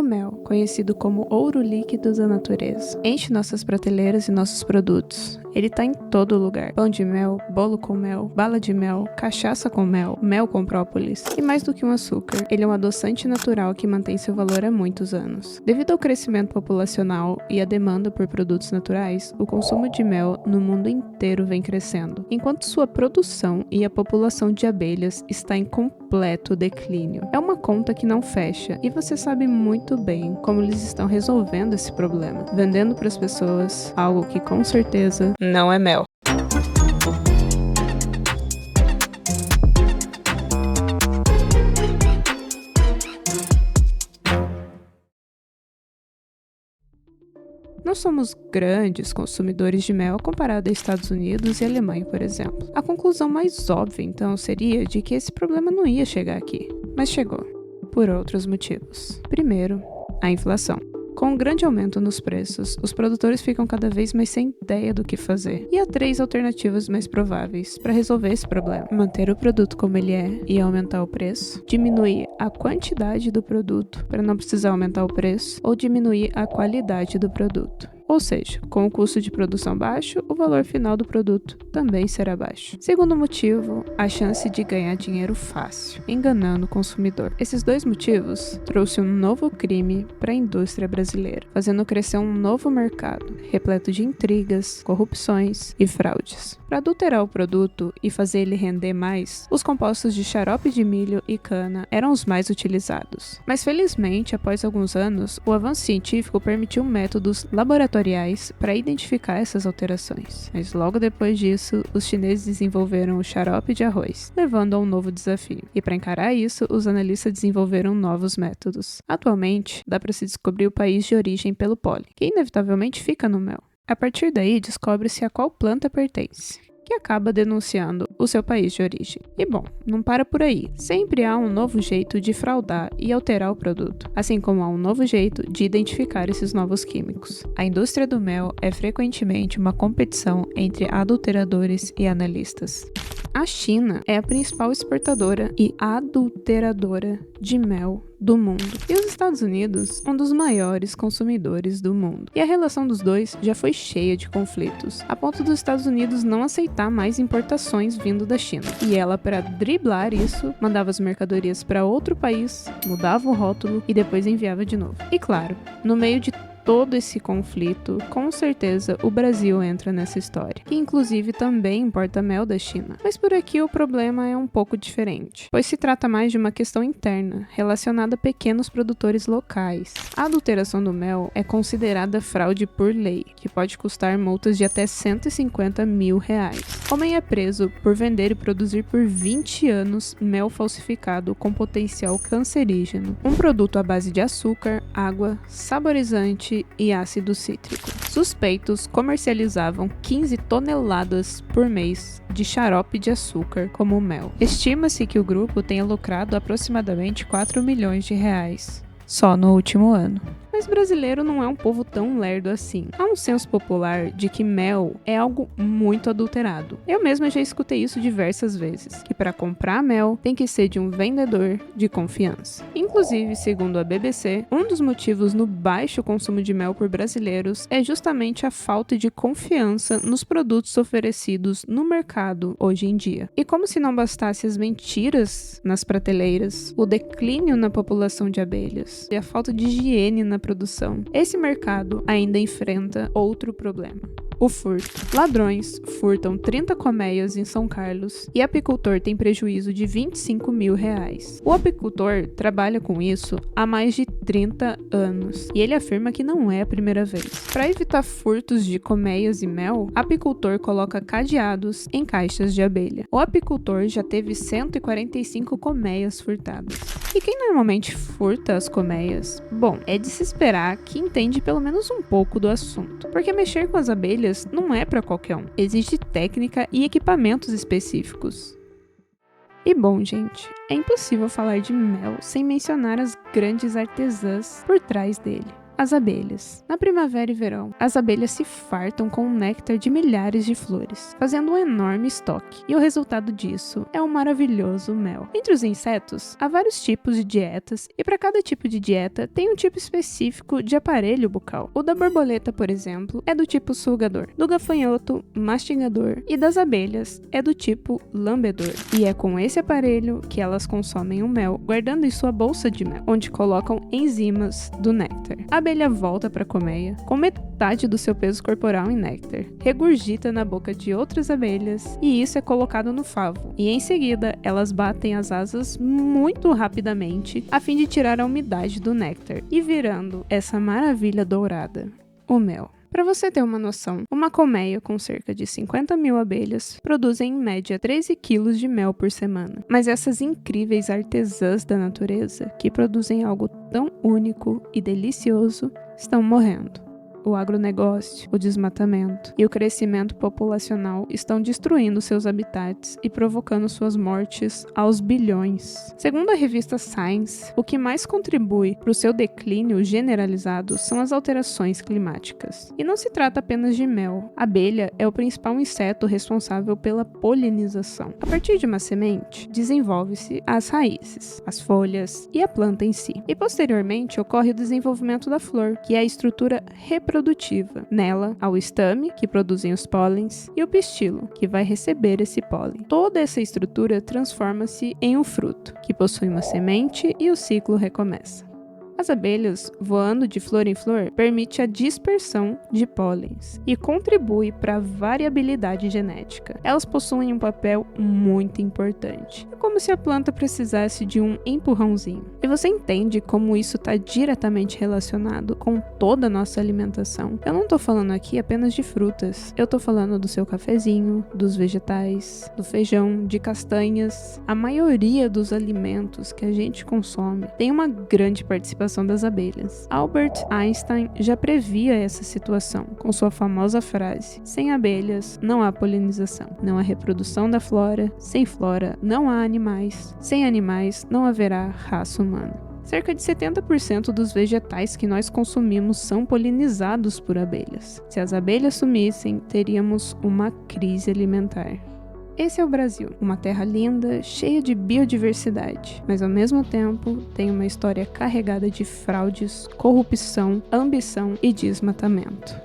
O mel, conhecido como ouro líquido da natureza, enche nossas prateleiras e nossos produtos. Ele tá em todo lugar. Pão de mel, bolo com mel, bala de mel, cachaça com mel, mel com própolis. E mais do que um açúcar, ele é um adoçante natural que mantém seu valor há muitos anos. Devido ao crescimento populacional e à demanda por produtos naturais, o consumo de mel no mundo inteiro vem crescendo, enquanto sua produção e a população de abelhas está em completo declínio. É uma conta que não fecha, e você sabe muito bem como eles estão resolvendo esse problema, vendendo para as pessoas algo que com certeza não é mel. Não somos grandes consumidores de mel comparado a Estados Unidos e Alemanha, por exemplo. A conclusão mais óbvia, então, seria de que esse problema não ia chegar aqui. Mas chegou, por outros motivos. Primeiro, a inflação. Com um grande aumento nos preços, os produtores ficam cada vez mais sem ideia do que fazer. E há 3 alternativas mais prováveis para resolver esse problema: manter o produto como ele é e aumentar o preço, diminuir a quantidade do produto para não precisar aumentar o preço, ou diminuir a qualidade do produto. Ou seja, com o custo de produção baixo, o valor final do produto também será baixo. Segundo motivo, a chance de ganhar dinheiro fácil, enganando o consumidor. Esses 2 motivos trouxeram um novo crime para a indústria brasileira, fazendo crescer um novo mercado, repleto de intrigas, corrupções e fraudes. Para adulterar o produto e fazer ele render mais, os compostos de xarope de milho e cana eram os mais utilizados. Mas felizmente, após alguns anos, o avanço científico permitiu métodos laboratoriais para identificar essas alterações. Mas logo depois disso, os chineses desenvolveram o xarope de arroz, levando a um novo desafio. E para encarar isso, os analistas desenvolveram novos métodos. Atualmente, dá para se descobrir o país de origem pelo pólen, que inevitavelmente fica no mel. A partir daí, descobre-se a qual planta pertence, que acaba denunciando o seu país de origem. E bom, não para por aí. Sempre há um novo jeito de fraudar e alterar o produto, assim como há um novo jeito de identificar esses novos químicos. A indústria do mel é frequentemente uma competição entre adulteradores e analistas. A China é a principal exportadora e adulteradora de mel do mundo, e os Estados Unidos, um dos maiores consumidores do mundo. E a relação dos dois já foi cheia de conflitos, a ponto dos Estados Unidos não aceitar mais importações vindo da China. E ela, para driblar isso, mandava as mercadorias para outro país, mudava o rótulo e depois enviava de novo. E claro, no meio de todo esse conflito, com certeza o Brasil entra nessa história, que inclusive também importa mel da China. Mas por aqui o problema é um pouco diferente, pois se trata mais de uma questão interna, relacionada a pequenos produtores locais. A adulteração do mel é considerada fraude por lei, que pode custar multas de até R$150 mil. Homem é preso por vender e produzir por 20 anos mel falsificado com potencial cancerígeno, um produto à base de açúcar, água, saborizante e ácido cítrico. Suspeitos comercializavam 15 toneladas por mês de xarope de açúcar como mel. Estima-se que o grupo tenha lucrado aproximadamente R$4 milhões só no último ano. Mas brasileiro não é um povo tão lerdo assim. Há um senso popular de que mel é algo muito adulterado. Eu mesma já escutei isso diversas vezes, que para comprar mel tem que ser de um vendedor de confiança. Inclusive, segundo a BBC, um dos motivos no baixo consumo de mel por brasileiros é justamente a falta de confiança nos produtos oferecidos no mercado hoje em dia. E como se não bastasse as mentiras nas prateleiras, o declínio na população de abelhas e a falta de higiene na produção, esse mercado ainda enfrenta outro problema: o furto. Ladrões furtam 30 colmeias em São Carlos e apicultor tem prejuízo de R$25 mil. O apicultor trabalha com isso há mais de 30 anos e ele afirma que não é a primeira vez. Para evitar furtos de colmeias e mel, o apicultor coloca cadeados em caixas de abelha. O apicultor já teve 145 colmeias furtadas. E quem normalmente furta as colmeias? Bom, é de se esperar que entende pelo menos um pouco do assunto, porque mexer com as abelhas não é para qualquer um. Exige técnica e equipamentos específicos. E bom, gente, é impossível falar de mel sem mencionar as grandes artesãs por trás dele. As abelhas. Na primavera e verão, as abelhas se fartam com o néctar de milhares de flores, fazendo um enorme estoque, e o resultado disso é um maravilhoso mel. Entre os insetos, há vários tipos de dietas, e para cada tipo de dieta tem um tipo específico de aparelho bucal. O da borboleta, por exemplo, é do tipo sugador, do gafanhoto, mastigador, e das abelhas é do tipo lambedor. E é com esse aparelho que elas consomem o mel, guardando em sua bolsa de mel, onde colocam enzimas do néctar. A abelha volta para a colmeia com metade do seu peso corporal em néctar, regurgita na boca de outras abelhas e isso é colocado no favo. E em seguida, elas batem as asas muito rapidamente a fim de tirar a umidade do néctar e virando essa maravilha dourada, o mel. Para você ter uma noção, uma colmeia com cerca de 50 mil abelhas produzem em média 13 quilos de mel por semana. Mas essas incríveis artesãs da natureza, que produzem algo tão único e delicioso, estão morrendo. O agronegócio, o desmatamento e o crescimento populacional estão destruindo seus habitats e provocando suas mortes aos bilhões. Segundo a revista Science, o que mais contribui para o seu declínio generalizado são as alterações climáticas. E não se trata apenas de mel. A abelha é o principal inseto responsável pela polinização. A partir de uma semente, desenvolve-se as raízes, as folhas e a planta em si. E posteriormente ocorre o desenvolvimento da flor, que é a estrutura reprodutiva. Nela, há o estame, que produzem os pólens, e o pistilo, que vai receber esse pólen. Toda essa estrutura transforma-se em um fruto, que possui uma semente e o ciclo recomeça. As abelhas, voando de flor em flor, permite a dispersão de pólens e contribui para a variabilidade genética. Elas possuem um papel muito importante. É como se a planta precisasse de um empurrãozinho. E você entende como isso está diretamente relacionado com toda a nossa alimentação. Eu não estou falando aqui apenas de frutas. Eu estou falando do seu cafezinho, dos vegetais, do feijão, de castanhas. A maioria dos alimentos que a gente consome tem uma grande participação das abelhas. Albert Einstein já previa essa situação com sua famosa frase: sem abelhas não há polinização, não há reprodução da flora, sem flora não há animais, sem animais não haverá raça humana. Cerca de 70% dos vegetais que nós consumimos são polinizados por abelhas. Se as abelhas sumissem, teríamos uma crise alimentar. Esse é o Brasil, uma terra linda, cheia de biodiversidade, mas ao mesmo tempo tem uma história carregada de fraudes, corrupção, ambição e desmatamento.